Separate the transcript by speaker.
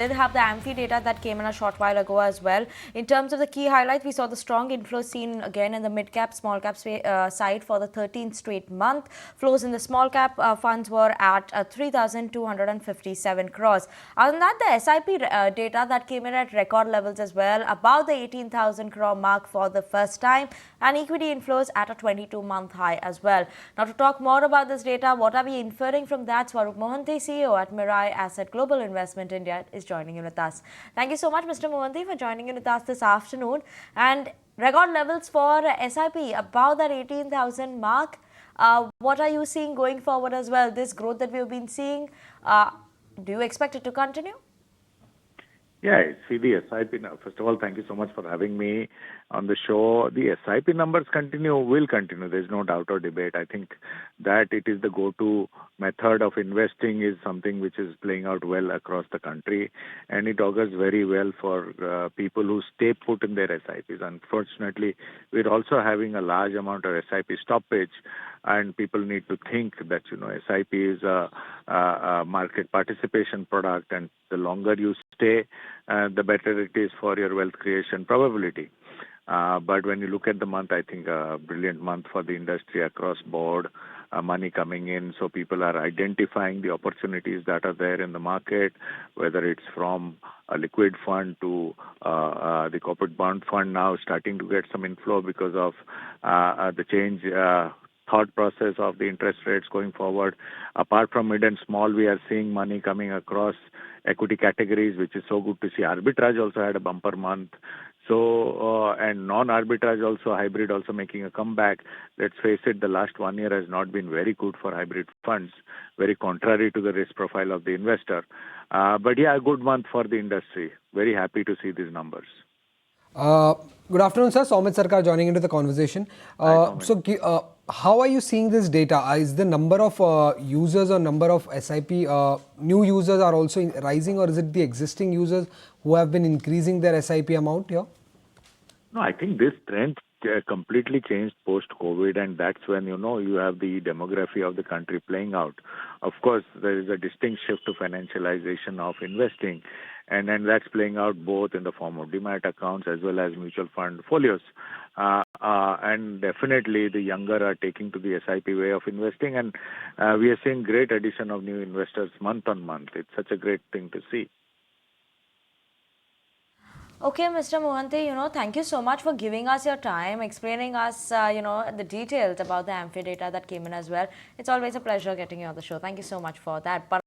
Speaker 1: did have the Amphi data that came in a short while ago as well. In terms of the key highlights, we saw the strong inflow seen again in the mid-cap, small-cap side for the 13th straight month. Flows in the small-cap funds were at 3,257 crores. Other than that, the SIP data that came in at record levels as well, about the 18,000 crore mark for the first time, and equity inflows at a 22-month high as well. Now, to talk more about this data, what are we inferring from that? Swarup Mohanty, CEO at Mirae Asset Global Investment India, is joining in with us. Thank you so much, Mr. Mohanty, for joining in with us this afternoon. And record levels for SIP, about that 18,000 mark. What are you seeing going forward as well? This growth that we've been seeing, do you expect it to continue?
Speaker 2: Yeah, see the SIP. First of all, thank you so much for having me on the show. The SIP numbers will continue. There's no doubt or debate. I think that it is the go-to method of investing is something which is playing out well across the country, and it augurs very well for people who stay put in their SIPs. Unfortunately, we're also having a large amount of SIP stoppage, and people need to think that SIP is a market participation product, and the longer you stay, the better it is for your wealth creation probability. But when you look at the month, I think a brilliant month for the industry across board, money coming in. So people are identifying the opportunities that are there in the market, whether it's from a liquid fund to the corporate bond fund now starting to get some inflow because of the change thought process of the interest rates going forward. Apart from mid and small, we are seeing money coming across equity categories, which is so good to see. Arbitrage also had a bumper month. So, and non-arbitrage also, hybrid also making a comeback. Let's face it, the last 1 year has not been very good for hybrid funds, very contrary to the risk profile of the investor. But yeah, a good month for the industry. Very happy to see these numbers.
Speaker 3: Good afternoon, sir. Soumit Sarkar joining into the conversation. How are you seeing this data? Is the number of users or number of SIP new users are also rising, or is it the existing users who have been increasing their SIP amount here?
Speaker 2: No, I think this trend completely changed post-COVID, and that's when, you have the demography of the country playing out. Of course, there is a distinct shift to financialization of investing, and then that's playing out both in the form of demat accounts as well as mutual fund folios. And definitely the younger are taking to the SIP way of investing, and we are seeing great addition of new investors month on month. It's such a great thing to see.
Speaker 1: Okay, Mr. Mohanty, thank you so much for giving us your time, explaining us, the details about the Amphi data that came in as well. It's always a pleasure getting you on the show. Thank you so much for that. But